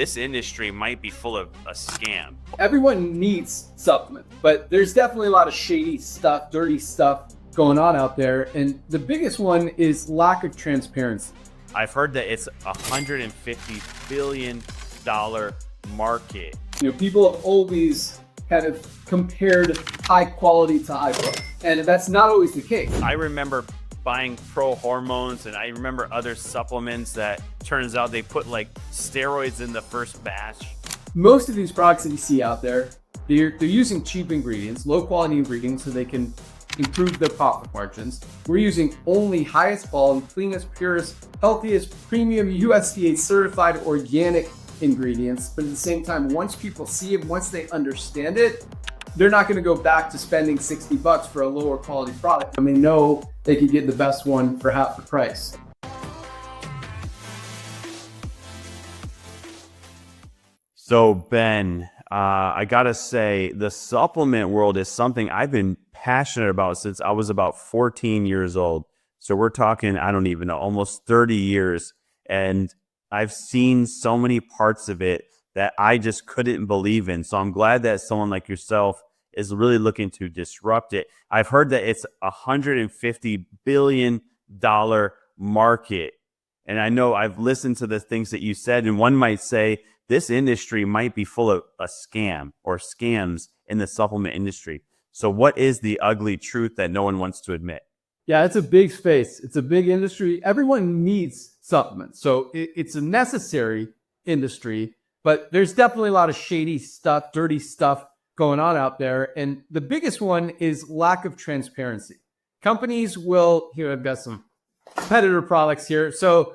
this industry might be full of a scam. Everyone needs supplements, but there's definitely a lot of shady stuff, dirty stuff going on out there. And the biggest one is lack of transparency. I've heard that it's $150 billion market. People have always kind of compared high quality to high price, and that's not always the case. I remember buying pro hormones, and I remember other supplements that turns out they put like steroids in the first batch. Most of these products that you see out there, they're using cheap ingredients, low quality ingredients, so they can improve their profit margins. We're using only highest quality, cleanest, purest, healthiest, premium USDA certified organic ingredients. But at the same time, once people see it, once they understand it, they're not going to go back to spending $60 for a lower quality product. I mean, know they can get the best one for half the price. So Ben, I gotta say, the supplement world is something I've been passionate about since I was about 14 years old. So we're talking, I don't even know, almost 30 years. And I've seen so many parts of it that I just couldn't believe in. So I'm glad that someone like yourself is really looking to disrupt it. I've heard that it's $150 billion market. And I know I've listened to the things that you said, and one might say this industry might be full of a scam or scams in the supplement industry. So what is the ugly truth that no one wants to admit? Yeah, it's a big space. It's a big industry. Everyone needs supplements. So it's a necessary industry, but there's definitely a lot of shady stuff, dirty stuff going on out there. And the biggest one is lack of transparency. Companies will, here I've got some competitor products here. So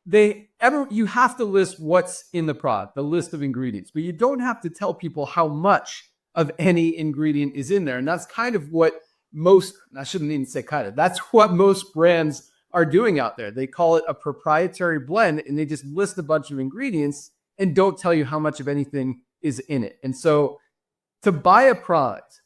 you have to list what's in the product, the list of ingredients, but you don't have to tell people how much of any ingredient is in there. And that's kind of what I shouldn't even say kind of, that's what most brands are doing out there. They call it a proprietary blend, and they just list a bunch of ingredients and don't tell you how much of anything is in it. And so to buy a product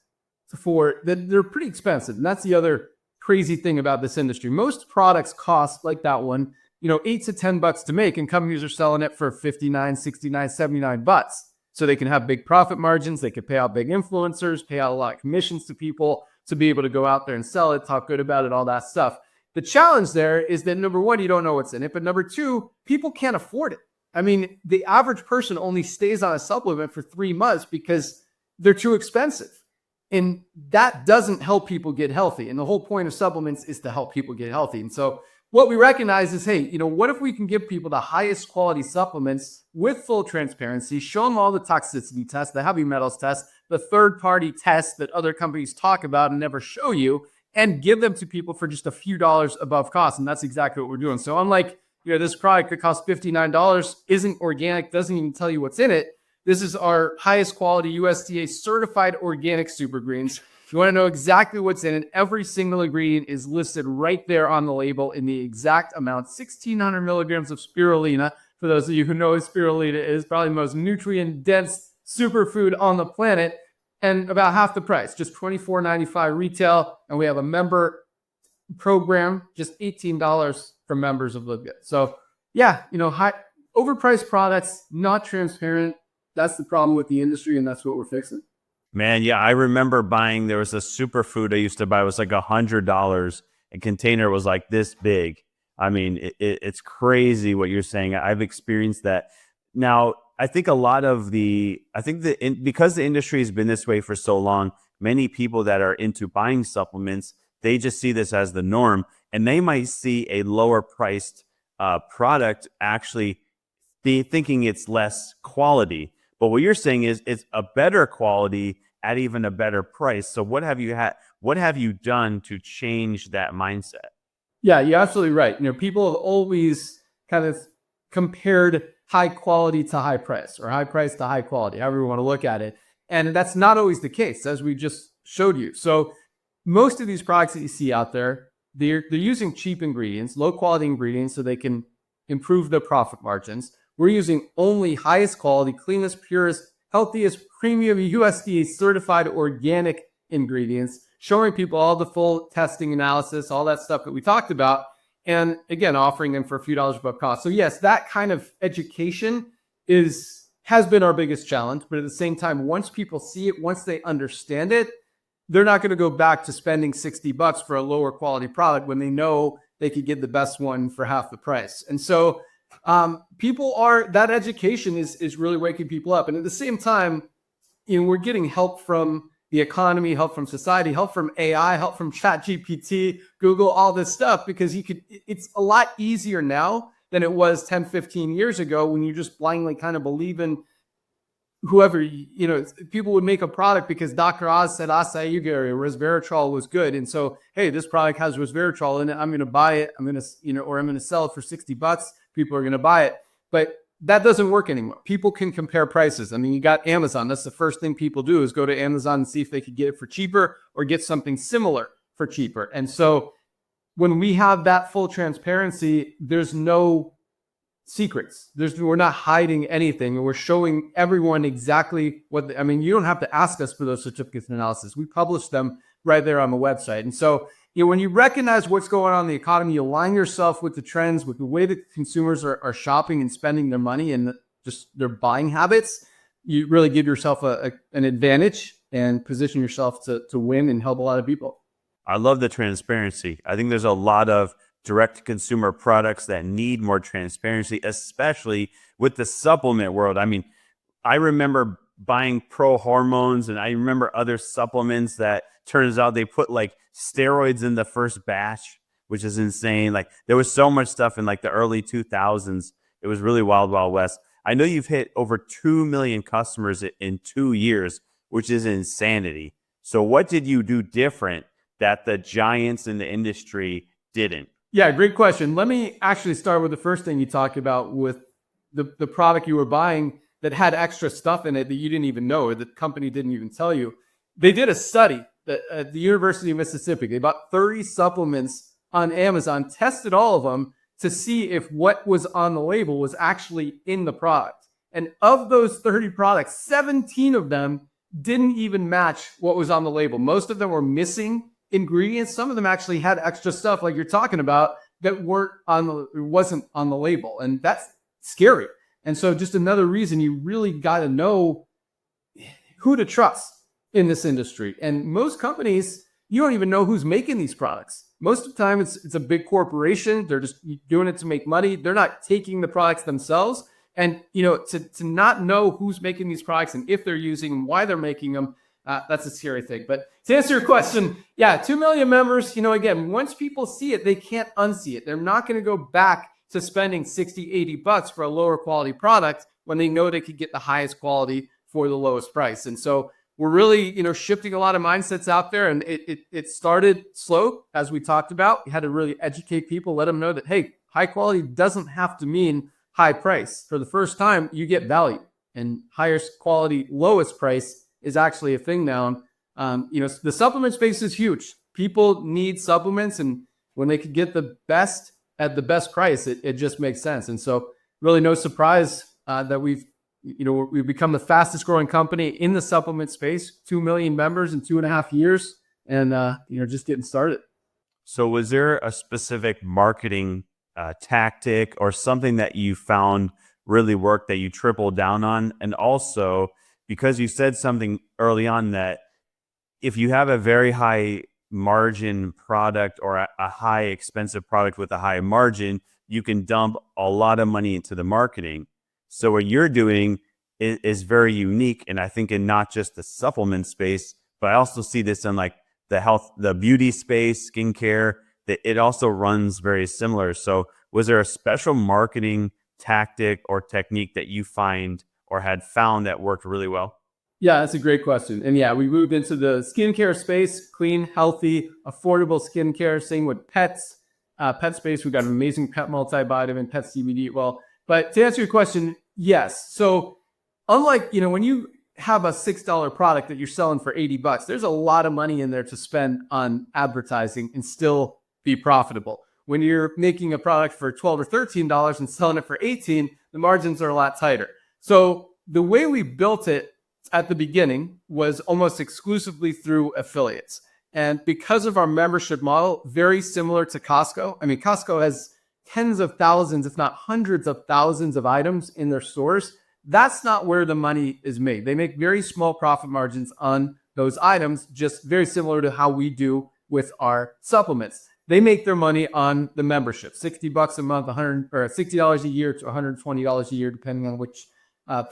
they're pretty expensive. And that's the other crazy thing about this industry. Most products cost, like that one, $8 to $10 to make, and companies are selling it for $59, $69, $79. So they can have big profit margins. They could pay out big influencers, pay out a lot of commissions to people to be able to go out there and sell it, talk good about it, all that stuff. The challenge there is that number one, you don't know what's in it, but number two, people can't afford it. I mean, the average person only stays on a supplement for 3 months because they're too expensive. And that doesn't help people get healthy. And the whole point of supplements is to help people get healthy. And so what we recognize is, hey, what if we can give people the highest quality supplements with full transparency, show them all the toxicity tests, the heavy metals tests, the third-party tests that other companies talk about and never show you, and give them to people for just a few dollars above cost. And that's exactly what we're doing. So unlike this product that costs $59, isn't organic, doesn't even tell you what's in it, this is our highest quality USDA certified organic super greens. If you want to know exactly what's in it, every single ingredient is listed right there on the label in the exact amount. 1,600 milligrams of spirulina. For those of you who know what spirulina is, probably the most nutrient-dense superfood on the planet, and about half the price, just $24.95 retail. And we have a member program, just $18 for members of LiveGood. So yeah, high overpriced products, not transparent. That's the problem with the industry, and that's what we're fixing. Man, yeah, I remember there was a superfood I used to buy. It was like $100. A container was like this big. I mean, it's crazy what you're saying. I've experienced that. Now, I think because the industry has been this way for so long, many people that are into buying supplements, they just see this as the norm, and they might see a lower priced product actually thinking it's less quality. But what you're saying is it's a better quality at even a better price. So what have you done to change that mindset? Yeah, you're absolutely right. People have always kind of compared high quality to high price, or high price to high quality, however you want to look at it. And that's not always the case, as we just showed you. So most of these products that you see out there, they're using cheap ingredients, low quality ingredients, so they can improve their profit margins. We're using only highest quality, cleanest, purest, healthiest, premium USDA certified organic ingredients, showing people all the full testing analysis, all that stuff that we talked about. And again, offering them for a few dollars above cost. So yes, that kind of education has been our biggest challenge. But at the same time, once people see it, once they understand it, they're not going to go back to spending $60 for a lower quality product when they know they could get the best one for half the price. And so that education is really waking people up. And at the same time, we're getting help from the economy, help from society, help from AI, help from ChatGPT, Google, all this stuff, because it's a lot easier now than it was 10, 15 years ago when you just blindly kind of believe in whoever, people would make a product because Dr. Oz said acai or resveratrol was good. And so, hey, this product has resveratrol in it. I'm going to buy it. I'm going to sell it for $60. People are going to buy it. But that doesn't work anymore. People can compare prices. I mean, you got Amazon. That's the first thing people do is go to Amazon and see if they could get it for cheaper or get something similar for cheaper. And so when we have that full transparency, there's no secrets. We're not hiding anything. We're showing everyone exactly you don't have to ask us for those certificates and analysis. We publish them right there on the website. And so when you recognize what's going on in the economy, you align yourself with the trends, with the way that consumers are shopping and spending their money and just their buying habits, you really give yourself an advantage and position yourself to win and help a lot of people. I love the transparency. I think there's a lot of direct-to-consumer products that need more transparency, especially with the supplement world. I mean, I remember buying pro hormones and I remember other supplements that turns out they put like steroids in the first batch, which is insane. Like there was so much stuff in like the early 2000s. It was really wild, wild west. I know you've hit over 2 million customers in 2 years, which is insanity. So what did you do different that the giants in the industry didn't? Yeah, great question. Let me actually start with the first thing you talked about with the product you were buying that had extra stuff in it that you didn't even know or the company didn't even tell you. They did a study at the University of Mississippi. They bought 30 supplements on Amazon, tested all of them to see if what was on the label was actually in the product. And of those 30 products, 17 of them didn't even match what was on the label. Most of them were missing ingredients. Some of them actually had extra stuff like you're talking about that wasn't on the label. And that's scary. And so just another reason you really got to know who to trust in this industry. And most companies, you don't even know who's making these products. Most of the time it's a big corporation. They're just doing it to make money. They're not taking the products themselves. And, to not know who's making these products and if they're using them, why they're making them, that's a scary thing. But to answer your question, 2 million members, again, once people see it, they can't unsee it. They're not going to go back to spending $60, $80 for a lower quality product when they know they could get the highest quality for the lowest price. And so we're really, shifting a lot of mindsets out there. And it started slow, as we talked about. We had to really educate people, let them know that, hey, high quality doesn't have to mean high price. For the first time, you get value, and highest quality, lowest price is actually a thing now. The supplement space is huge. People need supplements, and when they could get the best at the best price, it just makes sense. And so really no surprise that we've become the fastest growing company in the supplement space, 2 million members in 2.5 years, and just getting started. So was there a specific marketing tactic or something that you found really worked that you tripled down on? And also, because you said something early on that if you have a very high margin product or a high expensive product with a high margin, you can dump a lot of money into the marketing. So what you're doing is very unique. And I think in not just the supplement space, but I also see this in like the beauty space, skincare, that it also runs very similar. So was there a special marketing tactic or technique that you find or had found that worked really well? Yeah, that's a great question. And we moved into the skincare space, clean, healthy, affordable skincare. Same with pets. Pet space, we've got an amazing pet multivitamin, pet CBD. Well, but to answer your question, yes. So unlike, when you have a $6 product that you're selling for $80, there's a lot of money in there to spend on advertising and still be profitable. When you're making a product for $12 or $13 and selling it for $18, the margins are a lot tighter. So the way we built it at the beginning was almost exclusively through affiliates. And because of our membership model, very similar to Costco. I mean, Costco has tens of thousands, if not hundreds of thousands of items in their stores. That's not where the money is made. They make very small profit margins on those items, just very similar to how we do with our supplements. They make their money on the membership, $60 a month, 100 or $60 a year to $120 a year, depending on which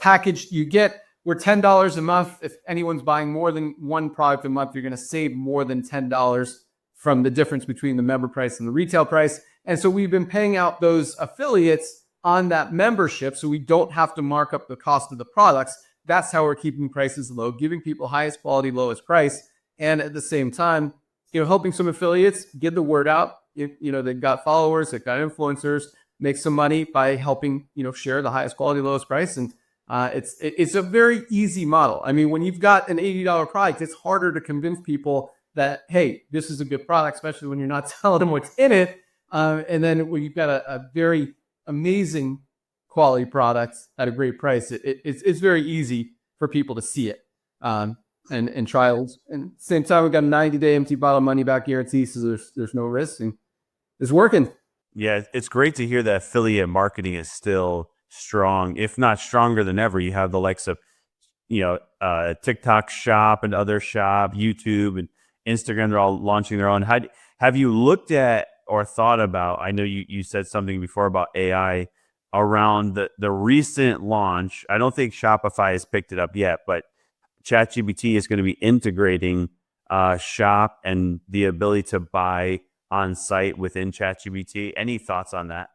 package you get. We're $10 a month. If anyone's buying more than one product a month, you're going to save more than $10 from the difference between the member price and the retail price. And so we've been paying out those affiliates on that membership so we don't have to mark up the cost of the products. That's how we're keeping prices low, giving people highest quality, lowest price, and at the same time, helping some affiliates get the word out. They've got followers, they've got influencers, make some money by helping, share the highest quality, lowest price. And it's a very easy model. I mean, when you've got an $80 product, it's harder to convince people that, hey, this is a good product, especially when you're not telling them what's in it. And then when you've got a very amazing quality product at a great price, it's very easy for people to see it. And trials. And same time, we've got a 90-day empty bottle money back guarantee, so there's no risk, and it's working. Yeah, it's great to hear that affiliate marketing is still strong, if not stronger than ever. You have the likes of, TikTok Shop and other shop, YouTube and Instagram. They're all launching their own. Have you looked at or thought about? I know you said something before about AI around the recent launch. I don't think Shopify has picked it up yet, but ChatGPT is going to be integrating Shop and the ability to buy on site within ChatGPT. Any thoughts on that?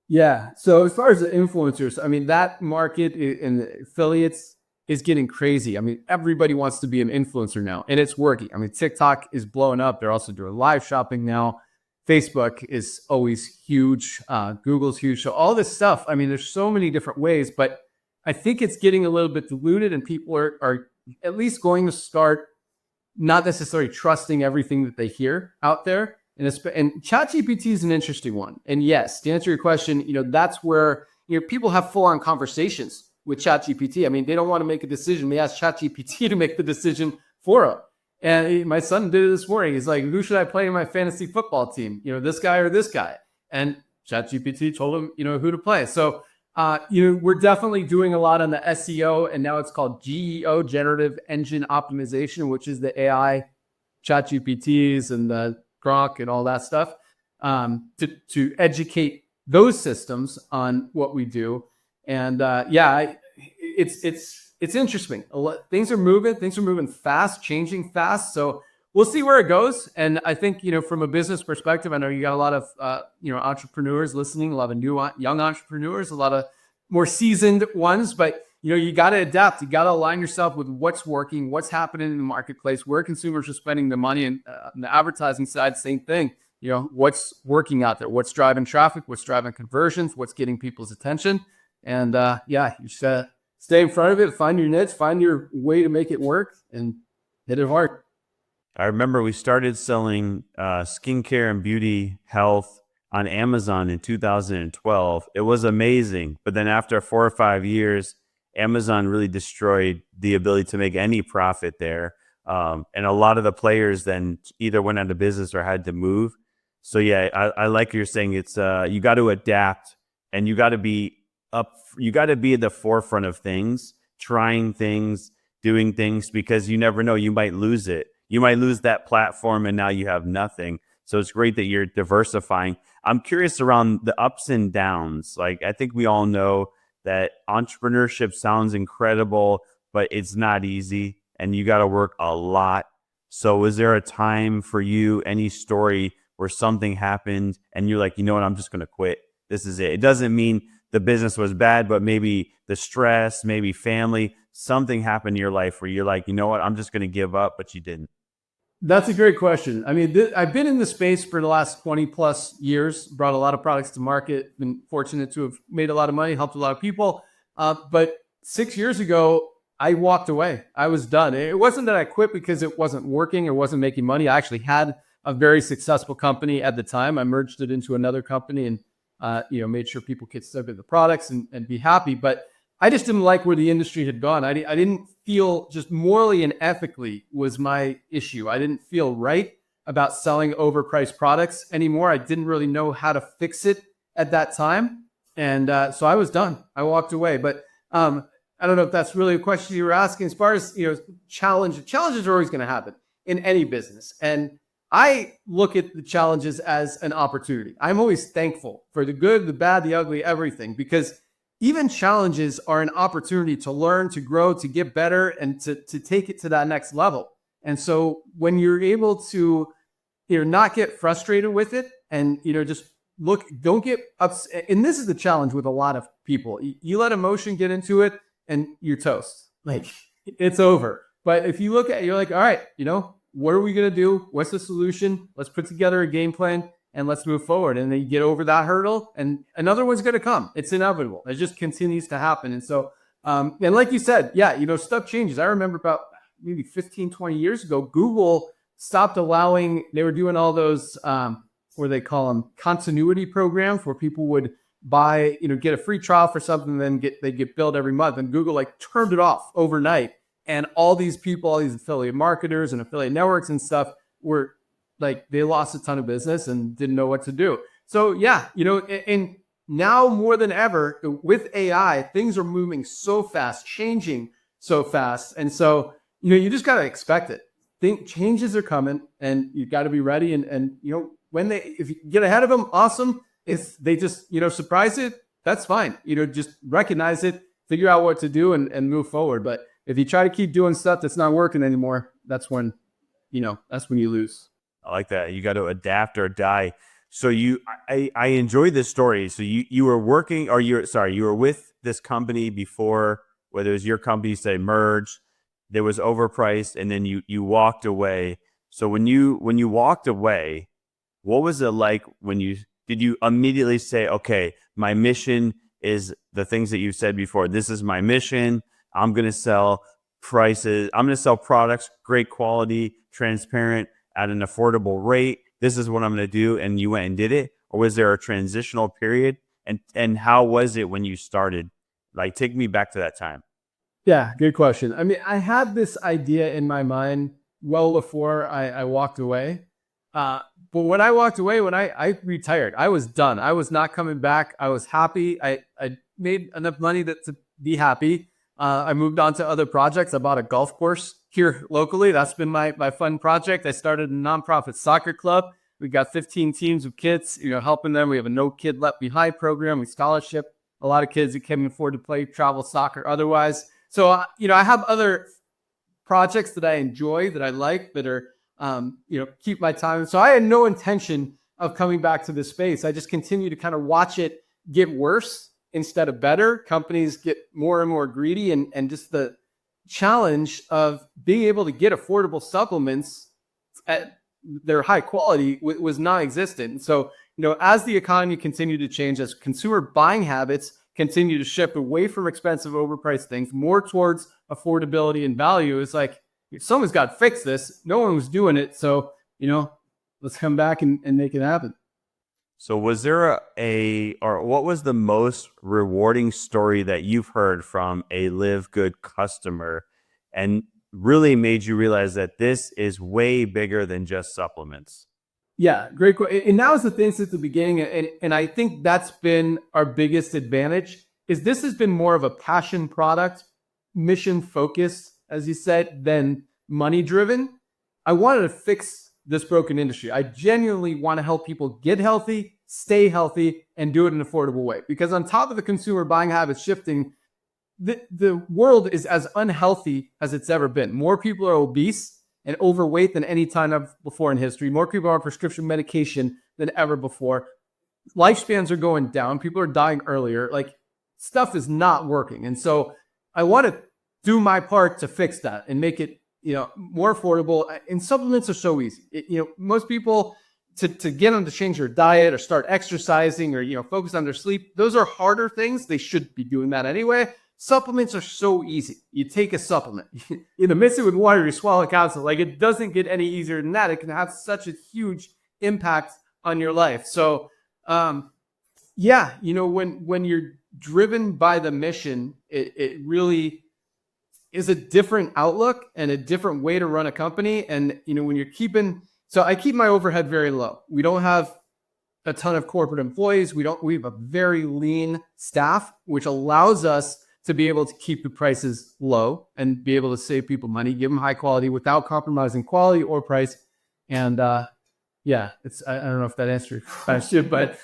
Yeah. So as far as the influencers, I mean, that market and the affiliates is getting crazy. I mean, everybody wants to be an influencer now, and it's working. I mean, TikTok is blowing up. They're also doing live shopping now. Facebook is always huge. Google's huge. So all this stuff, I mean, there's so many different ways, but I think it's getting a little bit diluted, and people are at least going to start not necessarily trusting everything that they hear out there. And ChatGPT is an interesting one. And yes, to answer your question, that's where people have full-on conversations with ChatGPT. I mean, they don't want to make a decision. They ask ChatGPT to make the decision for them. And my son did it this morning. He's like, "Who should I play in my fantasy football team? This guy or this guy?" And ChatGPT told him, who to play. So we're definitely doing a lot on the SEO, and now it's called GEO, Generative Engine Optimization, which is the AI ChatGPTs and the Grok and all that stuff, to educate those systems on what we do. And it's interesting. Things are moving fast, changing fast. So we'll see where it goes. And I think, from a business perspective, I know you got a lot of, entrepreneurs listening, a lot of new young entrepreneurs, a lot of more seasoned ones, but you got to adapt. You got to align yourself with what's working, what's happening in the marketplace, where consumers are spending the money, and on the advertising side, same thing. What's working out there, what's driving traffic, what's driving conversions, what's getting people's attention. And you should stay in front of it, find your niche, find your way to make it work, and hit it hard. I remember we started selling skincare and beauty health on Amazon in 2012. It was amazing. But then after 4 or 5 years, Amazon really destroyed the ability to make any profit there. And a lot of the players then either went out of business or had to move. So yeah, I like you're saying. It's you got to adapt, and you got to be at the forefront of things, trying things, doing things, because you never know, you might lose it. You might lose that platform and now you have nothing. So it's great that you're diversifying. I'm curious around the ups and downs. Like, I think we all know that entrepreneurship sounds incredible, but it's not easy and you got to work a lot. So was there a time for you, any story where something happened and you're like, you know what, I'm just going to quit. This is it. It doesn't mean the business was bad, but maybe the stress, maybe family, something happened in your life where you're like, you know what, I'm just going to give up, but you didn't. That's a great question. I mean, I've been in the space for the last 20 plus years, brought a lot of products to market, been fortunate to have made a lot of money, helped a lot of people. But 6 years ago, I walked away. I was done. It wasn't that I quit because it wasn't working or wasn't making money. I actually had a very successful company at the time. I merged it into another company and made sure people could still get the products and be happy. But I just didn't like where the industry had gone. I didn't feel, just morally and ethically was my issue. I didn't feel right about selling overpriced products anymore. I didn't really know how to fix it at that time. And so I was done. I walked away. But I don't know if that's really a question you were asking. As far as, challenges are always going to happen in any business. And I look at the challenges as an opportunity. I'm always thankful for the good, the bad, the ugly, everything, because even challenges are an opportunity to learn, to grow, to get better, and to take it to that next level. And so when you're able to, not get frustrated with it and, just don't get upset. And this is the challenge with a lot of people. You let emotion get into it and you're toast. Like, it's over. But if you look at it, you're like, all right, what are we going to do? What's the solution? Let's put together a game plan and let's move forward. And then you get over that hurdle and another one's going to come. It's inevitable. It just continues to happen. And so, and like you said, stuff changes. I remember about maybe 15, 20 years ago, Google stopped allowing, they were doing all those, what do they call them, continuity programs where people would buy, get a free trial for something, and then they get billed every month. And Google turned it off overnight. And all these people, all these affiliate marketers and affiliate networks and stuff were they lost a ton of business and didn't know what to do. So and now more than ever with AI, things are moving so fast, changing so fast. And so, you just got to expect it. Changes are coming and you got to be ready. And if you get ahead of them, awesome. If they just, surprise it, that's fine. Just recognize it, figure out what to do and move forward. But if you try to keep doing stuff that's not working anymore, that's when you lose. I like that. You got to adapt or die. So I enjoy this story. So you were working, or you were with this company before, whether it was your company, say merged, there was overpriced, and then you walked away. So when you walked away, what was it like did you immediately say, okay, my mission is the things that you said before. This is my mission. I'm going to sell prices. I'm going to sell products, great quality, transparent, at an affordable rate. This is what I'm going to do. And you went and did it? Or was there a transitional period? And how was it when you started? Take me back to that time. Yeah, good question. I mean, I had this idea in my mind well before I walked away. But when I walked away, when I retired, I was done. I was not coming back. I was happy. I made enough money to be happy. I moved on to other projects. I bought a golf course here locally. That's been my fun project. I started a nonprofit soccer club. We got 15 teams of kids, helping them. We have a No Kid Left Behind program. We scholarship a lot of kids who can't afford to play travel soccer otherwise. So, I have other projects that I enjoy, that I like, that are, keep my time. So I had no intention of coming back to this space. I just continue to kind of watch it get worse instead of better. Companies get more and more greedy, and just the challenge of being able to get affordable supplements at their high quality was non-existent. And so, as the economy continued to change, as consumer buying habits continue to shift away from expensive, overpriced things, more towards affordability and value, it's like, someone's got to fix this. No one was doing it. So, let's come back and make it happen. So was there or what was the most rewarding story that you've heard from a LiveGood customer and really made you realize that this is way bigger than just supplements? Yeah, great question. And that was the thing since the beginning. And I think that's been our biggest advantage, is this has been more of a passion product, mission focused, as you said, than money driven. I wanted to fix this broken industry. I genuinely want to help people get healthy, stay healthy, and do it in an affordable way. Because on top of the consumer buying habits shifting, the world is as unhealthy as it's ever been. More people are obese and overweight than any time before in history. More people are on prescription medication than ever before. Lifespans are going down. People are dying earlier. Stuff is not working. And so I want to do my part to fix that and make it more affordable. And supplements are so easy. Most people to get them to change their diet or start exercising or focus on their sleep, those are harder things. They should be doing that anyway. Supplements are so easy. You take a supplement, mix it with water, you swallow a capsule. It doesn't get any easier than that. It can have such a huge impact on your life. So, when you're driven by the mission, it really is a different outlook and a different way to run a company. And, when you're so I keep my overhead very low. We don't have a ton of corporate employees. We have a very lean staff, which allows us to be able to keep the prices low and be able to save people money, give them high quality without compromising quality or price. And yeah, I don't know if that answered your question, but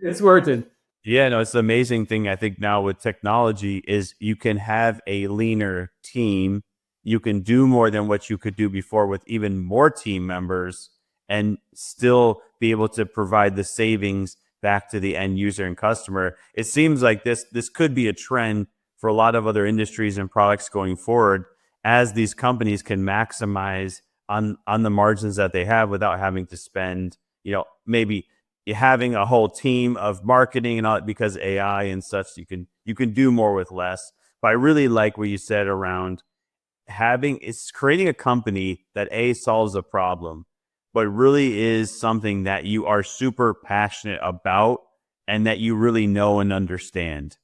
it's working. Yeah, no, it's the amazing thing I think now with technology is you can have a leaner team. You can do more than what you could do before with even more team members and still be able to provide the savings back to the end user and customer. It seems like this could be a trend for a lot of other industries and products going forward as these companies can maximize on the margins that they have without having to spend, maybe having a whole team of marketing and all, because AI and such, you can do more with less. But I really like what you said around it's creating a company that solves a problem, but really is something that you are super passionate about and that you really know and understand.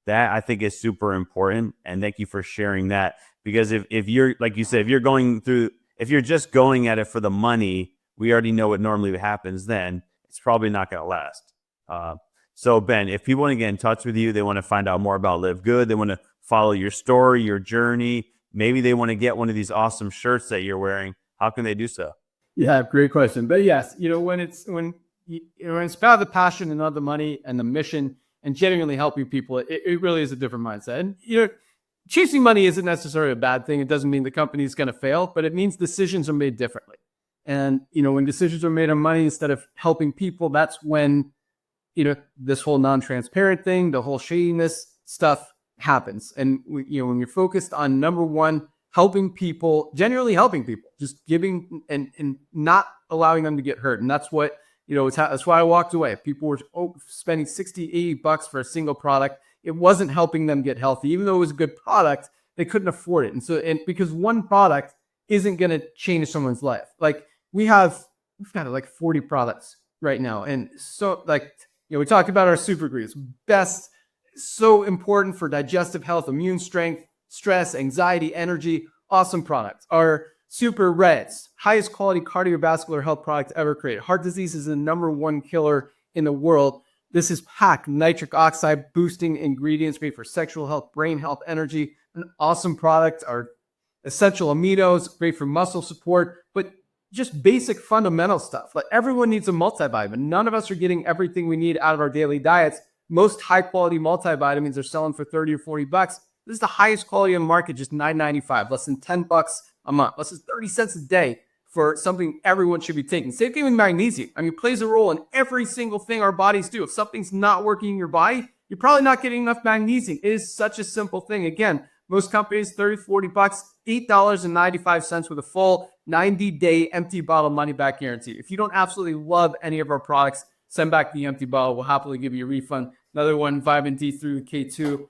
That I think is super important. And thank you for sharing that. Because if you're, like you said, if you're just going at it for the money, we already know what normally happens then. It's probably not going to last. So Ben, if people want to get in touch with you, they want to find out more about LiveGood, they want to follow your story, your journey, maybe they want to get one of these awesome shirts that you're wearing, how can they do so? Yeah, great question. But yes, when it's about the passion and not the money and the mission and genuinely helping people, it really is a different mindset. And chasing money isn't necessarily a bad thing. It doesn't mean the company is going to fail, but it means decisions are made differently. And when decisions are made on money instead of helping people, that's when this whole non-transparent thing, the whole shadiness stuff happens. And when you're focused on number one, helping people, genuinely helping people, just giving and not allowing them to get hurt. And that's what that's why I walked away. People were spending $60, $80 for a single product. It wasn't helping them get healthy, even though it was a good product. They couldn't afford it, and because one product isn't going to change someone's life. Like we've got like 40 products right now, and so we talked about our super greens, best, so important for digestive health, immune strength, stress, anxiety, energy. Awesome products. Our super reds, highest quality cardiovascular health product ever created. Heart disease is the number one killer in the world. This is packed nitric oxide boosting ingredients, great for sexual health, brain health, energy. An awesome product. Our essential aminos, great for muscle support, but just basic fundamental stuff. Like everyone needs a multivitamin. None of us are getting everything we need out of our daily diets. Most high quality multivitamins are selling for 30 or 40 bucks. This is the highest quality in the market, just $9.95, less than 10 bucks a month, less than 30 cents a day for something everyone should be taking. Same thing with magnesium. I mean, it plays a role in every single thing our bodies do. If something's not working in your body, you're probably not getting enough magnesium. It is such a simple thing. Again, most companies, 30, 40 bucks, $8.95 with a full 90-day empty bottle money back guarantee. If you don't absolutely love any of our products, send back the empty bottle. We'll happily give you a refund. Another one, vitamin D through K2.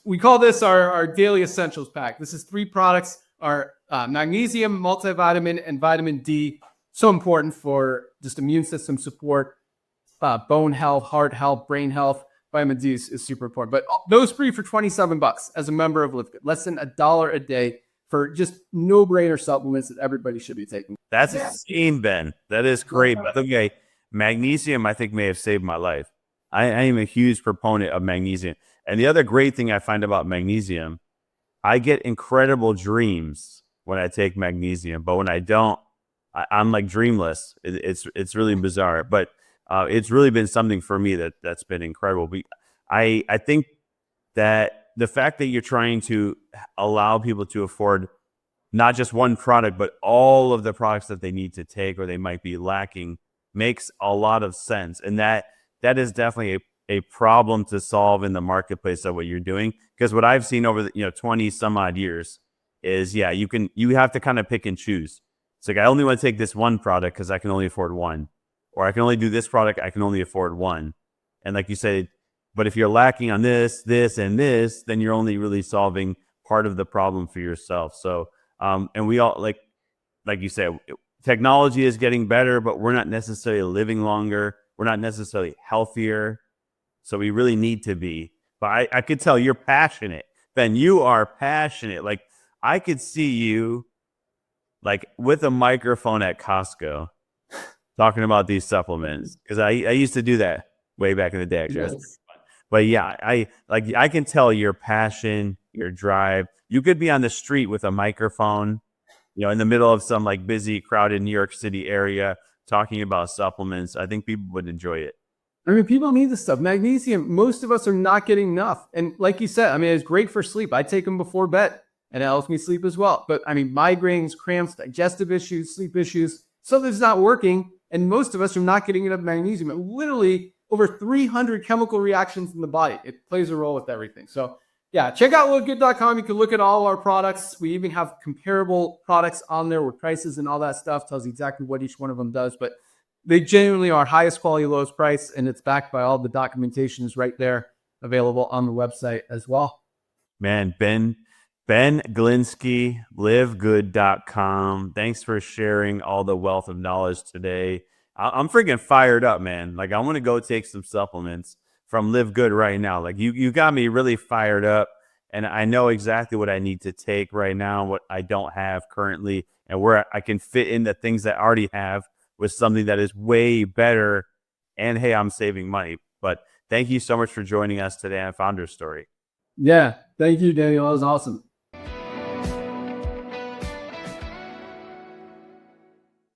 We call this our daily essentials pack. This is 3 products, our magnesium, multivitamin, and vitamin D. So important for just immune system support, bone health, heart health, brain health. Vitamin D is super important. But those 3 for 27 bucks as a member of LiveGood. Less than $1 a day for just no-brainer supplements that everybody should be taking. That's insane, Ben. That is great. By the way, magnesium, I think, may have saved my life. I am a huge proponent of magnesium. And the other great thing I find about magnesium, I get incredible dreams when I take magnesium. But when I don't, I'm like dreamless. It's really bizarre. But it's really been something for me that's been incredible. I think that the fact that you're trying to allow people to afford not just one product, but all of the products that they need to take or they might be lacking makes a lot of sense. And that is definitely a problem to solve in the marketplace of what you're doing. Because what I've seen over the 20 some odd years is, you have to kind of pick and choose. It's like, I only want to take this one product because I can only afford one. Or I can only do this product, I can only afford one. And like you said, but if you're lacking on this, and this, then you're only really solving part of the problem for yourself. So, and we all, like you said, technology is getting better, but we're not necessarily living longer. We're not necessarily healthier. So we really need to be. But I could tell you're passionate. Ben, you are passionate. Like I could see you like with a microphone at Costco talking about these supplements. Because I used to do that way back in the day, actually. Yes. But yeah, I can tell your passion, your drive. You could be on the street with a microphone, in the middle of some like busy, crowded New York City area talking about supplements. I think people would enjoy it. I mean, people need this stuff. Magnesium, most of us are not getting enough. And like you said, I mean, it's great for sleep. I take them before bed and it helps me sleep as well. But I mean, migraines, cramps, digestive issues, sleep issues, something's not working. And most of us are not getting enough magnesium. It literally over 300 chemical reactions in the body. It plays a role with everything. So yeah, check out livegood.com. You can look at all our products. We even have comparable products on there with prices and all that stuff. Tells you exactly what each one of them does. But they genuinely are highest quality, lowest price, and it's backed by all the documentation is right there available on the website as well. Man, Ben Glinsky, livegood.com. Thanks for sharing all the wealth of knowledge today. I'm freaking fired up, man. Like, I want to go take some supplements from Live Good right now. Like, you got me really fired up, and I know exactly what I need to take right now, what I don't have currently, and where I can fit in the things that I already have with something that is way better. And hey, I'm saving money. But thank you so much for joining us today on Founder's Story. Yeah. Thank you, Daniel. That was awesome.